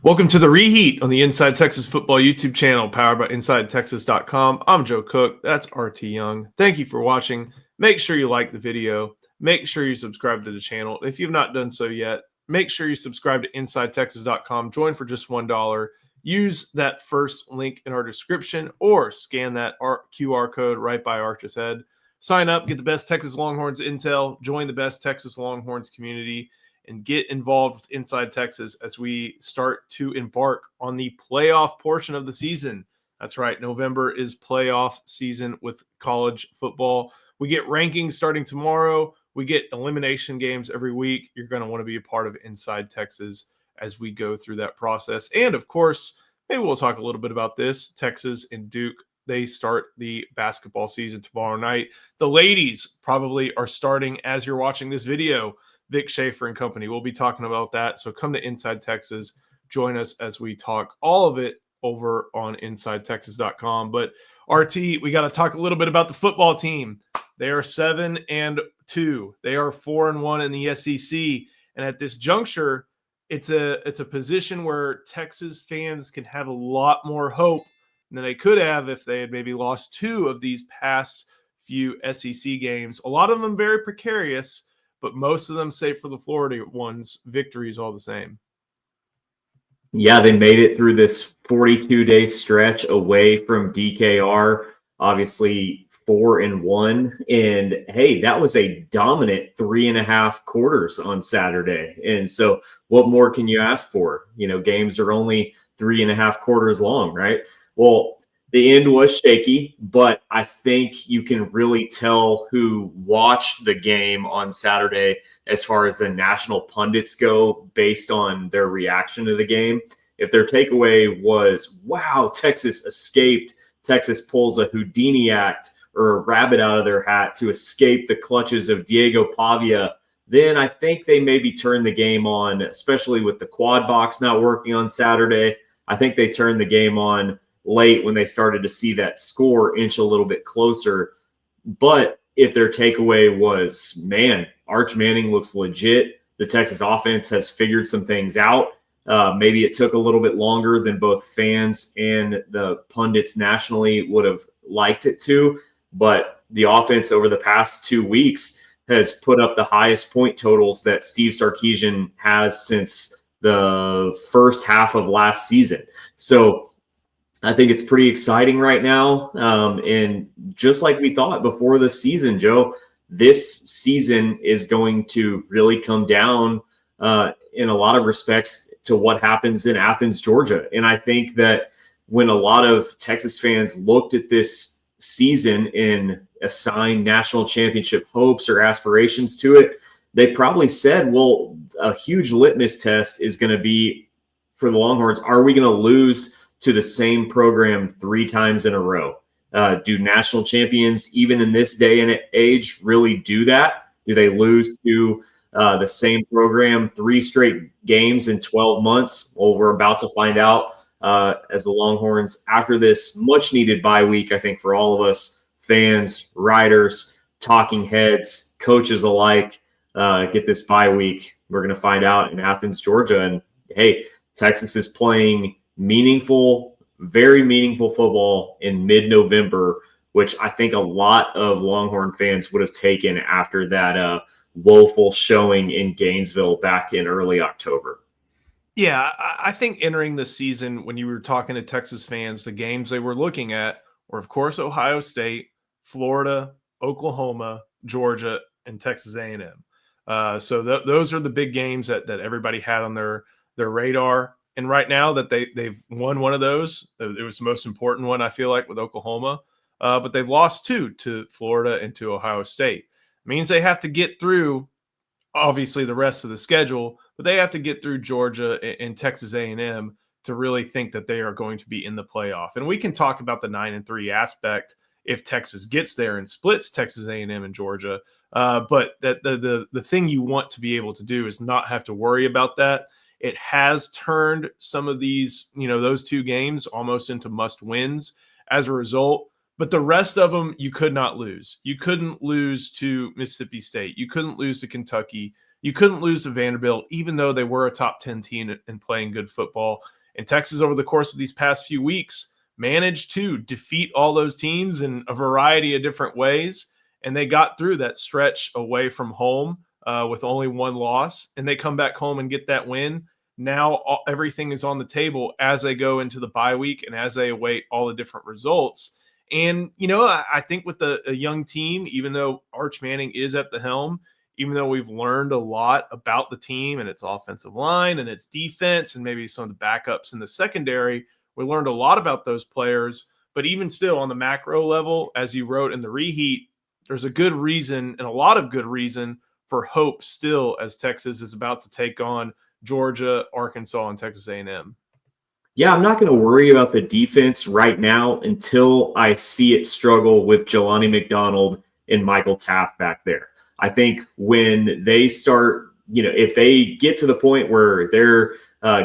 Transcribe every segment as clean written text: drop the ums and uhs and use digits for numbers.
Welcome to the Reheat on the Inside Texas Football YouTube channel, powered by InsideTexas.com. I'm Joe Cook. That's RT Young. Thank you for watching. Make sure you like the video. Make sure you subscribe to the channel. If you've not done so yet, make sure you subscribe to InsideTexas.com. Join for just $1. Use that first link in our description or scan that QR code right by Arch's head. Sign up, get the best Texas Longhorns intel, join the best Texas Longhorns community, and get involved with Inside Texas as we start to embark on the playoff portion of the season. That's right. November is playoff season with college football. We get rankings starting tomorrow. We get elimination games every week. You're going to want to be a part of Inside Texas as we go through that process. And of course, maybe we'll talk a little bit about this. Texas and Duke, they start the basketball season tomorrow night. The ladies probably are starting as you're watching this video. Vic Schaefer and company. We'll be talking about that. So come to Inside Texas. Join us as we talk all of it over on InsideTexas.com. But RT, we got to talk a little bit about the football team. They are 7-2. They are 4-1 in the SEC. And at this juncture, it's a position where Texas fans can have a lot more hope than they could have if they had maybe lost two of these past few SEC games. A lot of them very precarious, but most of them, save for the Florida ones, victories all the same. Yeah, they made it through this 42-day stretch away from DKR, obviously 4-1. And hey, that was a dominant 3.5 quarters on Saturday. And so what more can you ask for? You know, games are only 3.5 quarters long, right? Well, the end was shaky, but I think you can really tell who watched the game on Saturday as far as the national pundits go based on their reaction to the game. If their takeaway was, wow, Texas escaped, Texas pulls a Houdini act or a rabbit out of their hat to escape the clutches of Diego Pavia, then I think they maybe turned the game on, especially with the quad box not working on Saturday. I think they turned the game on late when they started to see that score inch a little bit closer. But if their takeaway was, man, Arch Manning looks legit, the Texas offense has figured some things out. Maybe it took a little bit longer than both fans and the pundits nationally would have liked it to. But the offense over the past 2 weeks has put up the highest point totals that Steve Sarkisian has since the first half of last season. So I think it's pretty exciting right now. And just like we thought before the season, Joe, this season is going to really come down in a lot of respects to what happens in Athens, Georgia. And I think that when a lot of Texas fans looked at this season and assigned national championship hopes or aspirations to it, they probably said, well, a huge litmus test is going to be for the Longhorns. Are we going to lose to the same program 3 times in a row? Do national champions, even in this day and age, really do that? Do they lose to the same program 3 straight games in 12 months? Well, we're about to find out as the Longhorns, after this much-needed bye week, I think for all of us, fans, writers, talking heads, coaches alike, get this bye week. We're going to find out in Athens, Georgia. And, hey, Texas is playing meaningful, very meaningful football in mid-November, which I think a lot of Longhorn fans would have taken after that woeful showing in Gainesville back in early October. Yeah, I think entering the season, when you were talking to Texas fans, the games they were looking at were, of course, Ohio State, Florida, Oklahoma, Georgia, and Texas A&M. So those are the big games that everybody had on their radar. And right now that they've won one of those, it was the most important one, I feel like, with Oklahoma. But they've lost 2 to Florida and to Ohio State. It means they have to get through, obviously, the rest of the schedule, but they have to get through Georgia and Texas A&M to really think that they are going to be in the playoff. And we can talk about the 9-3 aspect if Texas gets there and splits Texas A&M and Georgia. But the thing you want to be able to do is not have to worry about that. It has turned some of these, those 2 games almost into must wins as a result. But the rest of them, you could not lose. You couldn't lose to Mississippi State. You couldn't lose to Kentucky. you couldn't lose to Vanderbilt, even though they were a top 10 team and playing good football. And Texas, over the course of these past few weeks, managed to defeat all those teams in a variety of different ways. And they got through that stretch away from home with only one loss. And they come back home and get that win. Now everything is on the table as they go into the bye week and as they await all the different results. And, I think with a young team, even though Arch Manning is at the helm, even though we've learned a lot about the team and its offensive line and its defense and maybe some of the backups in the secondary, we learned a lot about those players. But even still, on the macro level, as you wrote in the Reheat, there's a good reason and a lot of good reason for hope still as Texas is about to take on Georgia, Arkansas, and Texas A&M. Yeah, I'm not going to worry about the defense right now until I see it struggle with Jelani McDonald and Michael Taft back there. I think when they start, if they get to the point where they're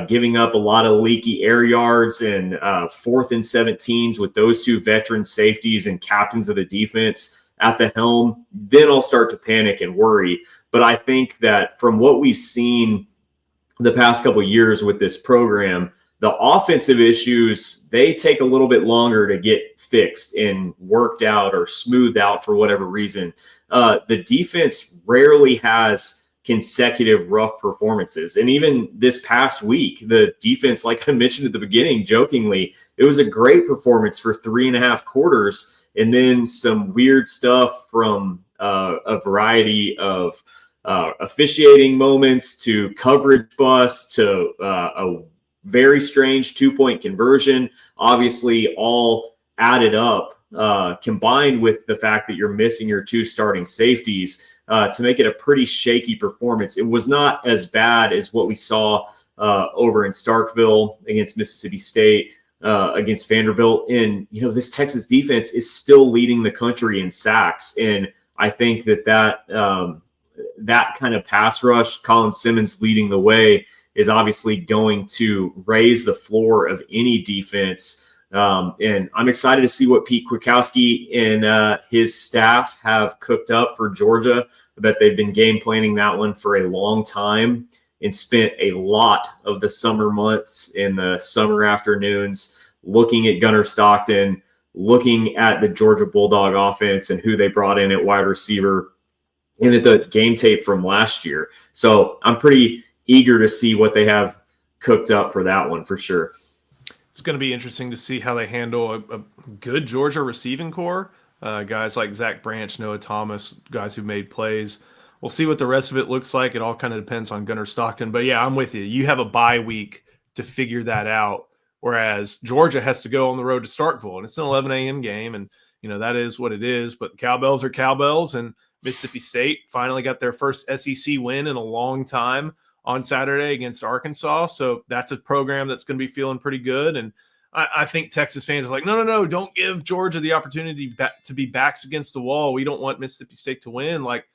giving up a lot of leaky air yards and 4th and 17s with those two veteran safeties and captains of the defense at the helm, then I'll start to panic and worry. But I think that from what we've seen the past couple of years with this program, the offensive issues, they take a little bit longer to get fixed and worked out or smoothed out for whatever reason. The defense rarely has consecutive rough performances. And even this past week, the defense, like I mentioned at the beginning, jokingly, it was a great performance for 3.5 quarters. And then some weird stuff from a variety of officiating moments to coverage busts to a very strange 2-point conversion, obviously all added up, combined with the fact that you're missing your 2 starting safeties to make it a pretty shaky performance. It was not as bad as what we saw over in Starkville against Mississippi State, against Vanderbilt. And, this Texas defense is still leading the country in sacks. And I think that kind of pass rush, Colin Simmons leading the way, is obviously going to raise the floor of any defense. And I'm excited to see what Pete Kwiatkowski and his staff have cooked up for Georgia. I bet they've been game planning that one for a long time and spent a lot of the summer months in the summer afternoons looking at Gunnar Stockton, looking at the Georgia Bulldog offense and who they brought in at wide receiver and at the game tape from last year. So I'm pretty eager to see what they have cooked up for that one for sure. It's going to be interesting to see how they handle a good Georgia receiving core. Guys like Zach Branch, Noah Thomas, guys who made plays. We'll see what the rest of it looks like. It all kind of depends on Gunnar Stockton. But yeah, I'm with you. You have a bye week to figure that out, whereas Georgia has to go on the road to Starkville, and it's an 11 a.m. game, and that is what it is. But cowbells are cowbells, and Mississippi State finally got their first SEC win in a long time on Saturday against Arkansas. So that's a program that's going to be feeling pretty good. And I think Texas fans are like, no, don't give Georgia the opportunity to be backs against the wall. We don't want Mississippi State to win. Like,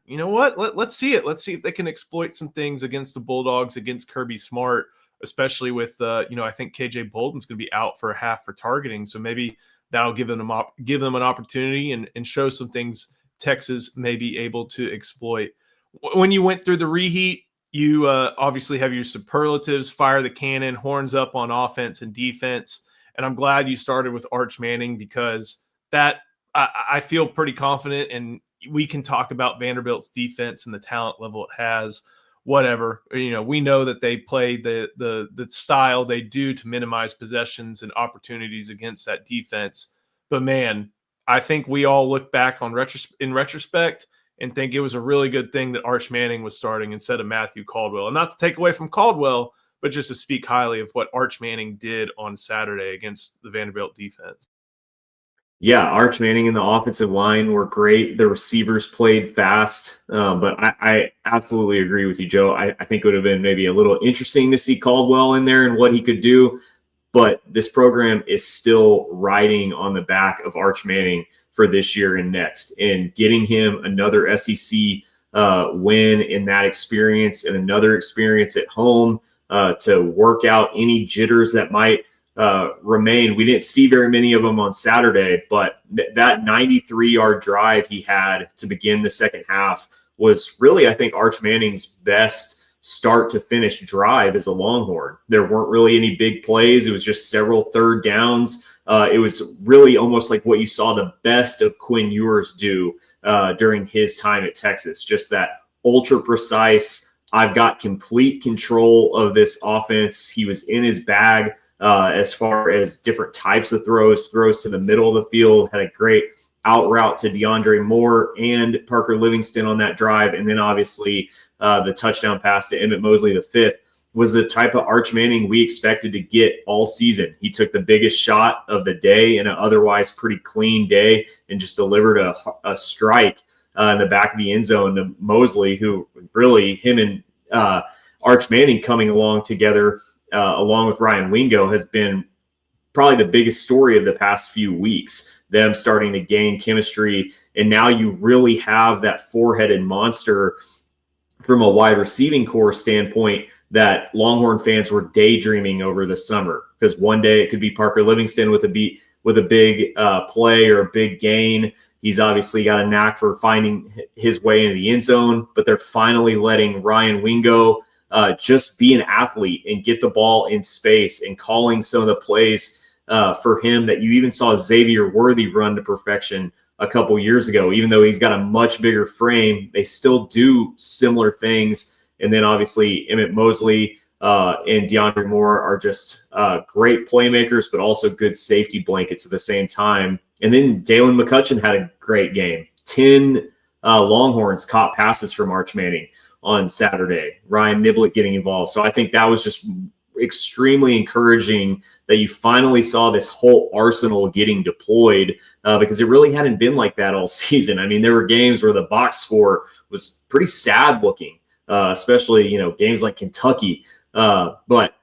you know what? Let's see it. Let's see if they can exploit some things against the Bulldogs, against Kirby Smart, especially with, I think KJ Bolden's going to be out for a half for targeting. So maybe that'll give them an opportunity and show some things Texas may be able to exploit. When you went through the Reheat, you obviously have your superlatives, fire the cannon, horns up on offense and defense. And I'm glad you started with Arch Manning because that I feel pretty confident, and we can talk about Vanderbilt's defense and the talent level it has, whatever. We know that they play the style they do to minimize possessions and opportunities against that defense. But man, I think we all look back in retrospect and think it was a really good thing that Arch Manning was starting instead of Matthew Caldwell. And not to take away from Caldwell, but just to speak highly of what Arch Manning did on Saturday against the Vanderbilt defense. Yeah, Arch Manning and the offensive line were great. The receivers played fast. But I absolutely agree with you, Joe. I think it would have been maybe a little interesting to see Caldwell in there and what he could do. But this program is still riding on the back of Arch Manning for this year and next. And getting him another SEC win in that experience and another experience at home to work out any jitters that might remain. We didn't see very many of them on Saturday, but that 93-yard drive he had to begin the second half was really, I think, Arch Manning's best start to finish drive as a Longhorn. There weren't really any big plays. It was just several third downs. It was really almost like what you saw the best of Quinn Ewers do during his time at Texas. Just that ultra precise, I've got complete control of this offense. He was in his bag as far as different types of throws to the middle of the field, had a great out route to DeAndre Moore and Parker Livingston on that drive. And then obviously the touchdown pass to Emmett Mosley, the fifth, was the type of Arch Manning we expected to get all season. He took the biggest shot of the day in an otherwise pretty clean day and just delivered a strike in the back of the end zone to Mosley, who really, him and Arch Manning coming along together, along with Ryan Wingo, has been probably the biggest story of the past few weeks, them starting to gain chemistry. And now you really have that four-headed monster from a wide receiving core standpoint that Longhorn fans were daydreaming over the summer, because one day it could be Parker Livingston with a big play or a big gain. He's obviously got a knack for finding his way into the end zone, but they're finally letting Ryan Wingo just be an athlete and get the ball in space and calling some of the plays for him that you even saw Xavier Worthy run to perfection a couple years ago. Even though he's got a much bigger frame, they still do similar things. And then obviously Emmett Mosley and DeAndre Moore are just great playmakers, but also good safety blankets at the same time. And then Dalen McCutcheon had a great game. 10 Longhorns caught passes from Arch Manning on Saturday. Ryan Niblett getting involved. So I think that was just extremely encouraging that you finally saw this whole arsenal getting deployed because it really hadn't been like that all season. I mean, there were games where the box score was pretty sad looking. Especially, games like Kentucky. But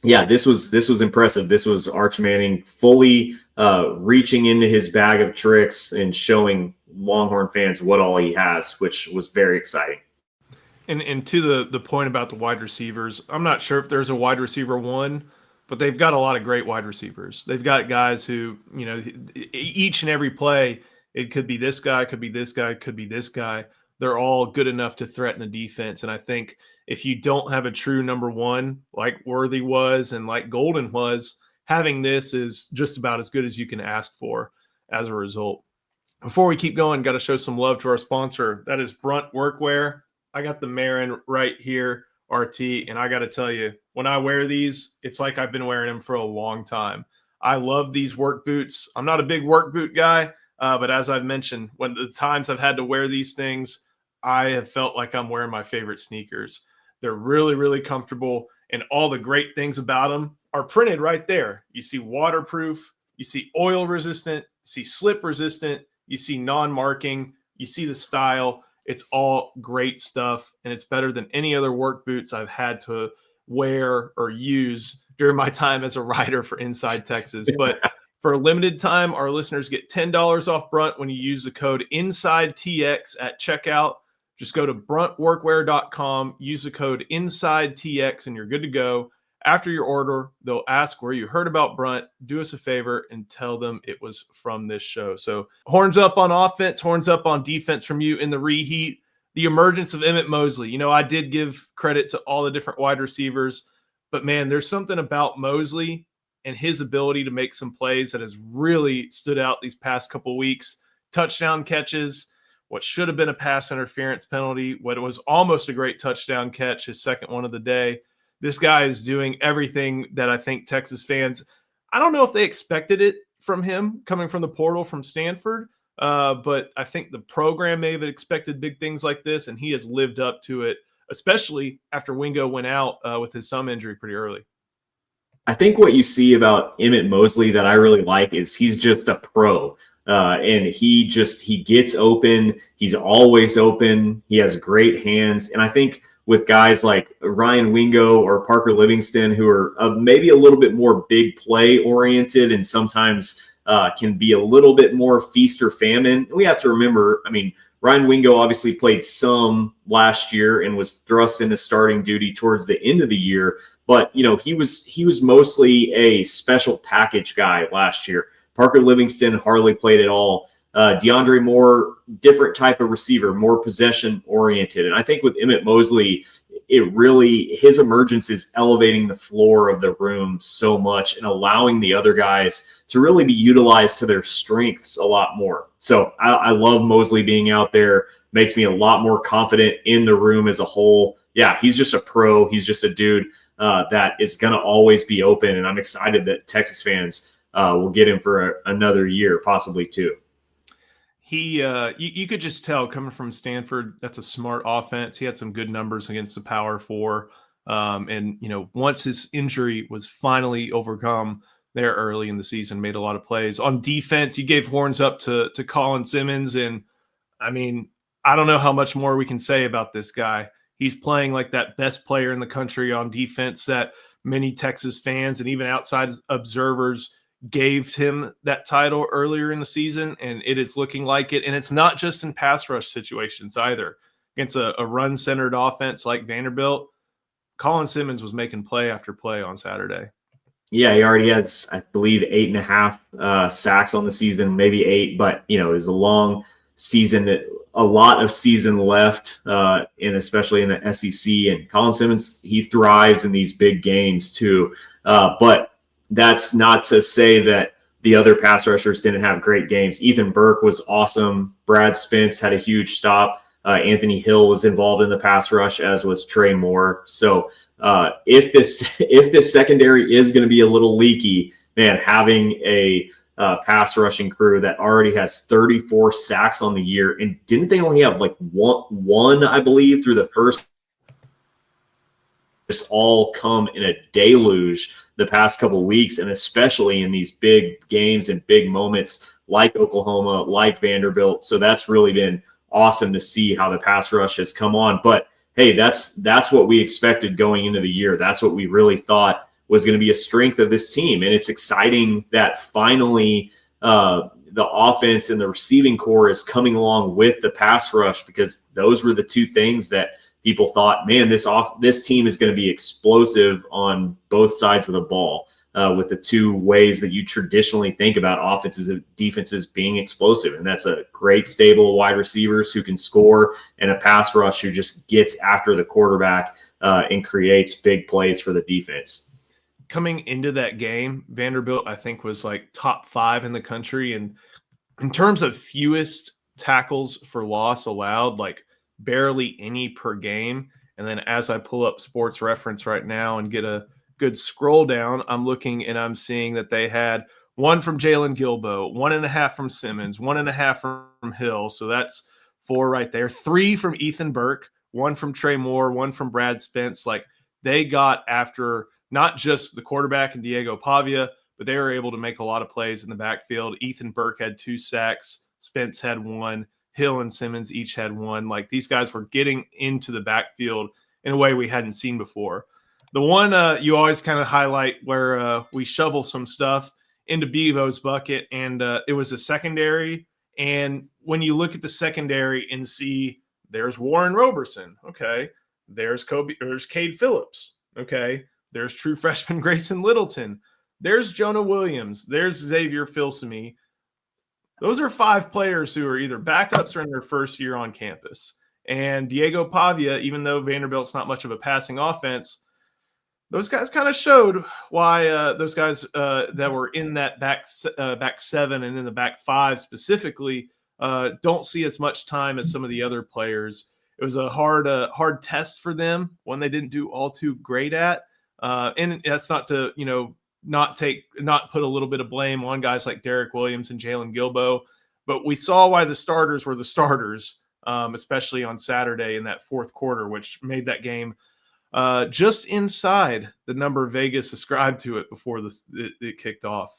yeah, this was impressive. This was Arch Manning fully reaching into his bag of tricks and showing Longhorn fans what all he has, which was very exciting. And to the point about the wide receivers, I'm not sure if there's a wide receiver one, but they've got a lot of great wide receivers. They've got guys who, each and every play, it could be this guy, could be this guy, could be this guy. They're all good enough to threaten a defense. And I think if you don't have a true number one, like Worthy was and like Golden was, having this is just about as good as you can ask for as a result. Before we keep going, got to show some love to our sponsor. That is Brunt Workwear. I got the Marin right here, RT, and I got to tell you, when I wear these, it's like I've been wearing them for a long time. I love these work boots. I'm not a big work boot guy, but as I've mentioned, when the times I've had to wear these things, I have felt like I'm wearing my favorite sneakers. They're really, really comfortable, and all the great things about them are printed right there. You see waterproof, you see oil resistant, you see slip resistant, you see non-marking, you see the style. It's all great stuff, and it's better than any other work boots I've had to wear or use during my time as a writer for Inside Texas. But for a limited time, our listeners get $10 off Brunt when you use the code INSIDETX at checkout. Just go to bruntworkwear.com, use the code INSIDETX, and you're good to go. After your order, they'll ask where you heard about Brunt. Do us a favor and tell them it was from this show. So horns up on offense, horns up on defense from you in the reheat. The emergence of Emmett Mosley. I did give credit to all the different wide receivers, but man, there's something about Mosley and his ability to make some plays that has really stood out these past couple weeks. Touchdown catches, what should have been a pass interference penalty, what was almost a great touchdown catch, his second one of the day. This guy is doing everything that I think Texas fans, I don't know if they expected it from him coming from the portal from Stanford, but I think the program may have expected big things like this, and he has lived up to it, especially after Wingo went out with his thumb injury pretty early. I think what you see about Emmett Mosley that I really like is he's just a pro. And he gets open. He's always open. He has great hands. And I think with guys like Ryan Wingo or Parker Livingston, who are maybe a little bit more big play oriented and sometimes can be a little bit more feast or famine. We have to remember, Ryan Wingo obviously played some last year and was thrust into starting duty towards the end of the year. But, he was mostly a special package guy last year. Parker Livingston hardly played at all DeAndre Moore, different type of receiver, more possession oriented. And I think with Emmett Mosley, his emergence is elevating the floor of the room so much and allowing the other guys to really be utilized to their strengths a lot more. So I love Mosley being out there. Makes me a lot more confident in the room as a whole. Yeah, he's just a pro. He's just a dude that is going to always be open. And I'm excited that Texas fans will get him for another year, possibly two. You could just tell coming from Stanford, that's a smart offense. He had some good numbers against the Power Four. And, once his injury was finally overcome there early in the season, made a lot of plays. On defense, you gave horns up to Colin Simmons. And, I mean, I don't know how much more we can say about this guy. He's playing like that best player in the country on defense that many Texas fans and even outside observers gave him that title earlier in the season, and it is looking like it. And it's not just in pass rush situations either. Against a run-centered offense like Vanderbilt, Colin Simmons was making play after play on Saturday. Yeah, he already has, I believe, 8.5 sacks on the season, maybe 8, but, it was a long season, that a lot of season left, and especially in the SEC. And Colin Simmons, he thrives in these big games too. But that's not to say that the other pass rushers didn't have great games. Ethan Burke was awesome. Brad Spence had a huge stop. Anthony Hill was involved in the pass rush, as was Trey Moore. So if this secondary is going to be a little leaky, man, having a pass rushing crew that already has 34 sacks on the year, and didn't they only have like one, I believe, through the first? This all come in a deluge the past couple of weeks, and especially in these big games and big moments like Oklahoma, like Vanderbilt. So that's really been awesome to see how the pass rush has come on. But hey, that's what we expected going into the year. That's what we really thought was going to be a strength of this team. And it's exciting that finally the offense and the receiving core is coming along with the pass rush, because those were the two things that people thought, man, this team is going to be explosive on both sides of the ball, with the two ways that you traditionally think about offenses and defenses being explosive. And that's a great stable of wide receivers who can score, and a pass rush who just gets after the quarterback and creates big plays for the defense. Coming into that game, Vanderbilt, I think, was like top 5 in the country. And in terms of fewest tackles for loss allowed, like barely any per game. And then as I pull up Sports Reference right now and get a good scroll down, I'm looking and I'm seeing that they had 1 from Jalen Gilbo, 1.5 from Simmons, 1.5 from Hill. So that's 4 right there. 3 from Ethan Burke, 1 from Trey Moore, 1 from Brad Spence. Like, they got after not just the quarterback and Diego Pavia, but they were able to make a lot of plays in the backfield. Ethan Burke had 2 sacks. Spence had 1. Hill and Simmons each had 1. Like, these guys were getting into the backfield in a way we hadn't seen before. The one you always kind of highlight where we shovel some stuff into Bevo's bucket, and it was a secondary. And when you look at the secondary and see there's Warren Roberson, okay, there's Cade Phillips, okay, there's true freshman Grayson Littleton, there's Jonah Williams, there's Xavier Filsaime. Those are 5 players who are either backups or in their first year on campus. And Diego Pavia, even though Vanderbilt's not much of a passing offense, those guys kind of showed why those guys that were in that back 7 and in the back 5 specifically don't see as much time as some of the other players. It was a hard test for them, one they didn't do all too great at. And that's not to, not put a little bit of blame on guys like Derek Williams and Jalen Gilbo, but we saw why the starters were the starters, especially on Saturday in that fourth quarter, which made that game just inside the number Vegas ascribed to it before it kicked off.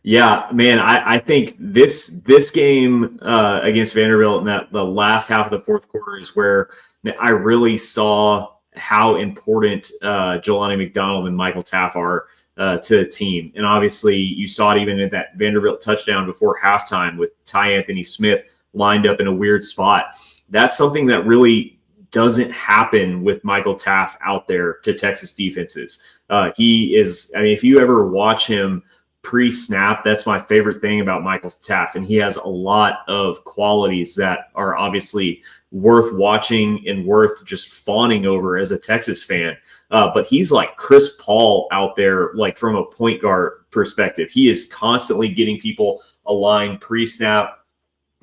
Yeah, man, I think this game against Vanderbilt in the last half of the fourth quarter is where I really saw how important Jelani McDonald and Michael Taff are to the team. And obviously you saw it even in that Vanderbilt touchdown before halftime with Ty Anthony Smith lined up in a weird spot. That's something that really doesn't happen with Michael Taff out there to Texas defenses. He is, I mean, if you ever watch him pre-snap. That's my favorite thing about Michael Taff, and he has a lot of qualities that are obviously worth watching and worth just fawning over as a Texas fan. But he's like Chris Paul out there, like from a point guard perspective. He is constantly getting people aligned pre-snap,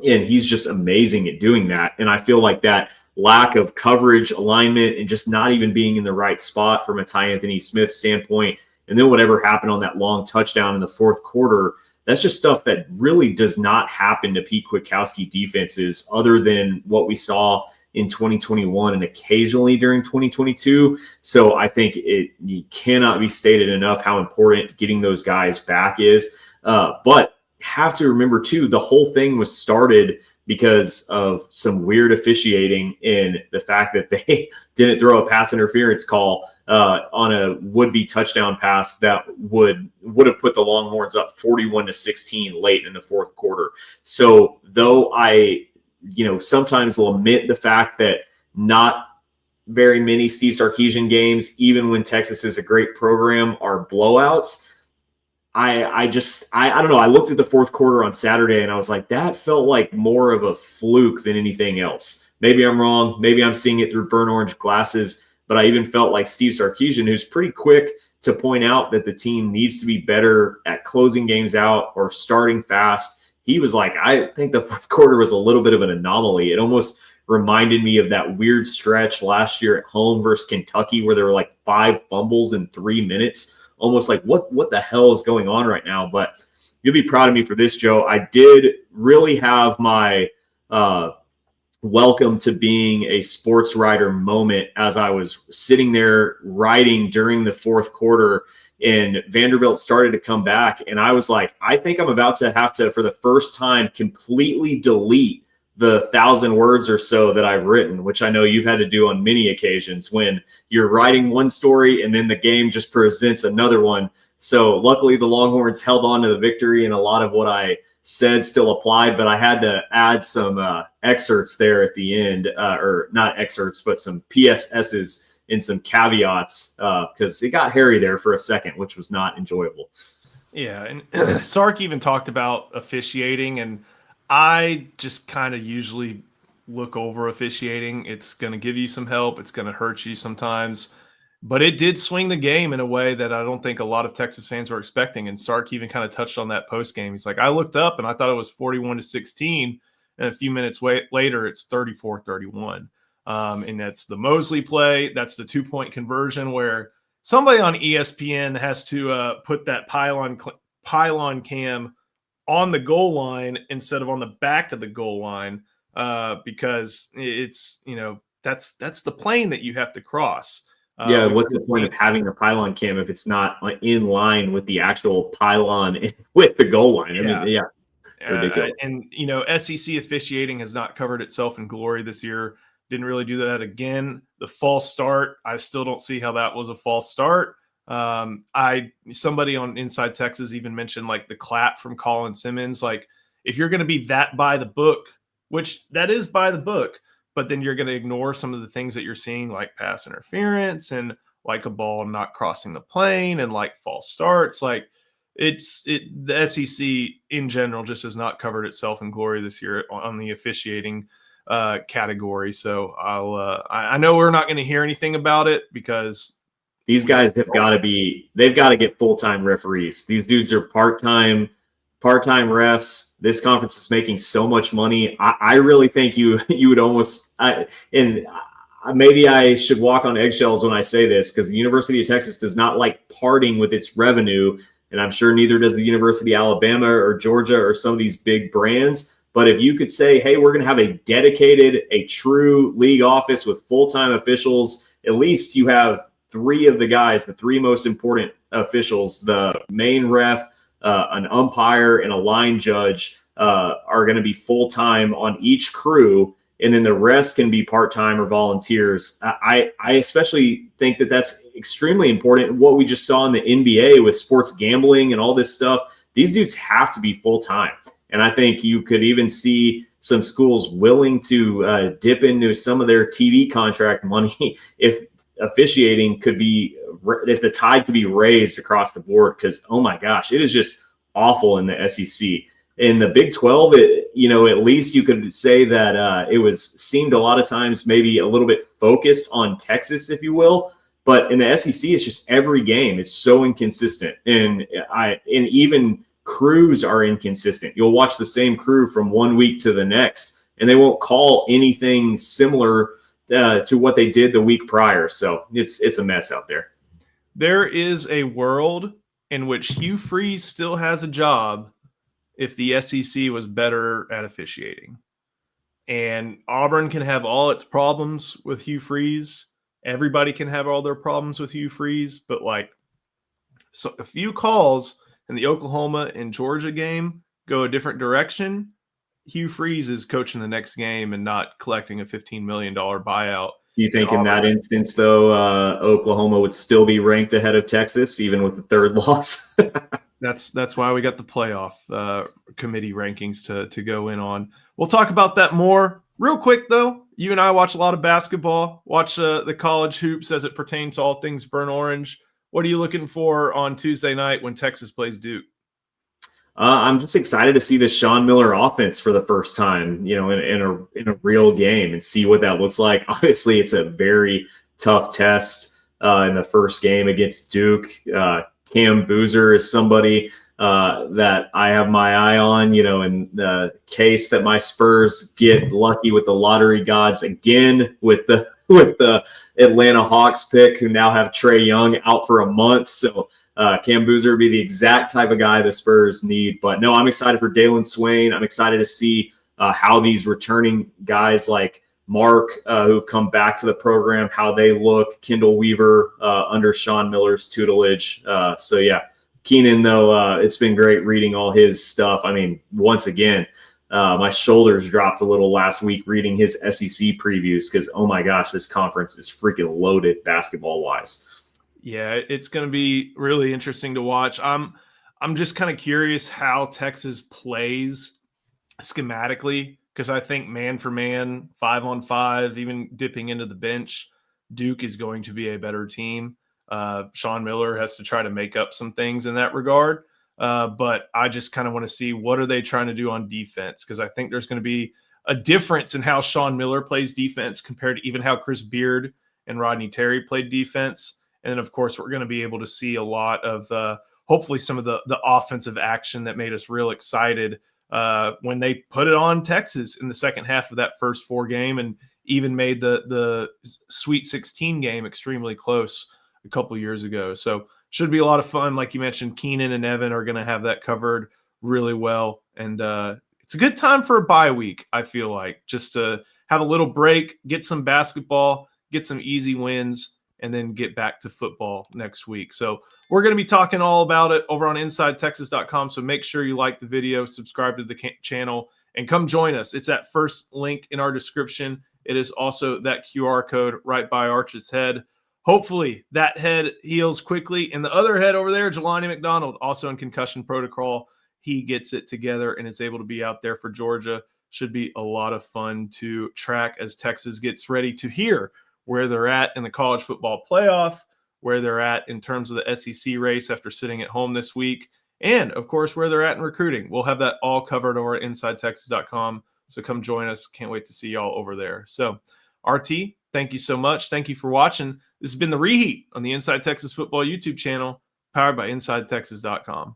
and he's just amazing at doing that. And I feel like that lack of coverage, alignment, and just not even being in the right spot from a Ty Anthony Smith standpoint, and then whatever happened on that long touchdown in the fourth quarter, that's just stuff that really does not happen to Pete Kwiatkowski defenses other than what we saw in 2021 and occasionally during 2022. So I think it cannot be stated enough how important getting those guys back is. But have to remember too, the whole thing was started because of some weird officiating and the fact that they didn't throw a pass interference call on a would-be touchdown pass that would have put the Longhorns up 41-16 late in the fourth quarter. So though I, sometimes lament the fact that not very many Steve Sarkisian games, even when Texas is a great program, are blowouts. I don't know. I looked at the fourth quarter on Saturday and I was like, that felt like more of a fluke than anything else. Maybe I'm wrong. Maybe I'm seeing it through burnt orange glasses, but I even felt like Steve Sarkisian, who's pretty quick to point out that the team needs to be better at closing games out or starting fast. He was like, I think the fourth quarter was a little bit of an anomaly. It almost reminded me of that weird stretch last year at home versus Kentucky where there were like 5 fumbles in 3 minutes. Almost like what the hell is going on right now? But you'll be proud of me for this, Joe. I did really have my welcome to being a sports writer moment as I was sitting there writing during the fourth quarter and Vanderbilt started to come back. And I was like, I think I'm about to have to, for the first time, completely delete the 1,000 words or so that I've written, which I know you've had to do on many occasions when you're writing one story and then the game just presents another one. So luckily the Longhorns held on to the victory and a lot of what I said still applied, but I had to add some excerpts there at the end, or not excerpts, but some PSSs and some caveats because it got hairy there for a second, which was not enjoyable. Yeah, and Sark even talked about officiating, and I just kind of usually look over officiating. It's going to give you some help. It's going to hurt you sometimes. But it did swing the game in a way that I don't think a lot of Texas fans were expecting. And Sark even kind of touched on that post game. He's like, I looked up and I thought it was 41-16. And a few minutes later, it's 34-31. And that's the Mosley play. That's the 2-point conversion where somebody on ESPN has to put that pylon cam on the goal line instead of on the back of the goal line because it's, that's the plane that you have to cross. Yeah, what's the point of having a pylon cam if it's not in line with the actual pylon with the goal line? I mean, ridiculous. And, SEC officiating has not covered itself in glory this year. Didn't really do that again. The false start, I still don't see how that was a false start. Somebody on Inside Texas even mentioned like the clap from Colin Simmons. Like if you're going to be that by the book, which that is by the book, but then you're going to ignore some of the things that you're seeing like pass interference and like a ball not crossing the plane and like false starts. Like the SEC in general just has not covered itself in glory this year on the officiating category. So I know we're not going to hear anything about it because these guys they've got to get full-time referees. These dudes are part-time refs. This conference is making so much money. I really think you would almost maybe I should walk on eggshells when I say this because the University of Texas does not like parting with its revenue, and I'm sure neither does the University of Alabama or Georgia or some of these big brands. But if you could say, hey, we're going to have a true league office with full-time officials, at least you have 3 of the guys, the 3 most important officials, the main ref, an umpire, and a line judge are going to be full-time on each crew, and then the rest can be part-time or volunteers. I especially think that that's extremely important. What we just saw in the NBA with sports gambling and all this stuff, these dudes have to be full-time. And I think you could even see some schools willing to dip into some of their TV contract money if officiating if the tide could be raised across the board, because, oh my gosh, it is just awful in the SEC. In the Big 12, at least you could say that it seemed a lot of times maybe a little bit focused on Texas, if you will. But in the SEC, it's just every game. It's so inconsistent, and even crews are inconsistent. You'll watch the same crew from one week to the next, and they won't call anything similar to what they did the week prior. So it's a mess out there. There is a world in which Hugh Freeze still has a job if the SEC was better at officiating. And Auburn can have all its problems with Hugh Freeze. Everybody can have all their problems with Hugh Freeze, but so a few calls in the Oklahoma and Georgia game go a different direction. Hugh Freeze is coaching the next game and not collecting a $15 million buyout. Do you think in that instance, though, Oklahoma would still be ranked ahead of Texas, even with the third loss? That's why we got the playoff committee rankings to go in on. We'll talk about that more real quick, though. You and I watch a lot of basketball, watch the college hoops as it pertains to all things burnt orange. What are you looking for on Tuesday night when Texas plays Duke? I'm just excited to see the Sean Miller offense for the first time, in a real game and see what that looks like. Obviously, it's a very tough test in the first game against Duke. Cam Boozer is somebody that I have my eye on, in the case that my Spurs get lucky with the lottery gods again with the Atlanta Hawks pick, who now have Trae Young out for a month. So Cam Boozer would be the exact type of guy the Spurs need. But no, I'm excited for Dalen Swain. I'm excited to see how these returning guys like Mark, who've come back to the program, how they look. Kendall Weaver under Sean Miller's tutelage. So yeah, Keenan, though, it's been great reading all his stuff. I mean, once again, my shoulders dropped a little last week reading his SEC previews because, oh my gosh, this conference is freaking loaded basketball-wise. Yeah, it's going to be really interesting to watch. I'm just kind of curious how Texas plays schematically, because I think man for man, 5-on-5, even dipping into the bench, Duke is going to be a better team. Sean Miller has to try to make up some things in that regard. But I just kind of want to see what are they trying to do on defense, because I think there's going to be a difference in how Sean Miller plays defense compared to even how Chris Beard and Rodney Terry played defense. And then, of course, we're going to be able to see a lot of hopefully some of the offensive action that made us real excited when they put it on Texas in the second half of that first 4 game, and even made the Sweet 16 game extremely close a couple years ago. So should be a lot of fun. Like you mentioned, Keenan and Evan are going to have that covered really well. And it's a good time for a bye week, I feel like, just to have a little break, get some basketball, get some easy wins, and then get back to football next week. So we're going to be talking all about it over on InsideTexas.com. So make sure you like the video, subscribe to the channel, and come join us. It's that first link in our description. It is also that QR code right by Arch's head. Hopefully that head heals quickly. And the other head over there, Jelani McDonald, also in concussion protocol. He gets it together and is able to be out there for Georgia. Should be a lot of fun to track as Texas gets ready to hear where they're at in the college football playoff, where they're at in terms of the SEC race after sitting at home this week, and, of course, where they're at in recruiting. We'll have that all covered over at InsideTexas.com, so come join us. Can't wait to see y'all over there. So, RT, thank you so much. Thank you for watching. This has been the Reheat on the Inside Texas Football YouTube channel, powered by InsideTexas.com.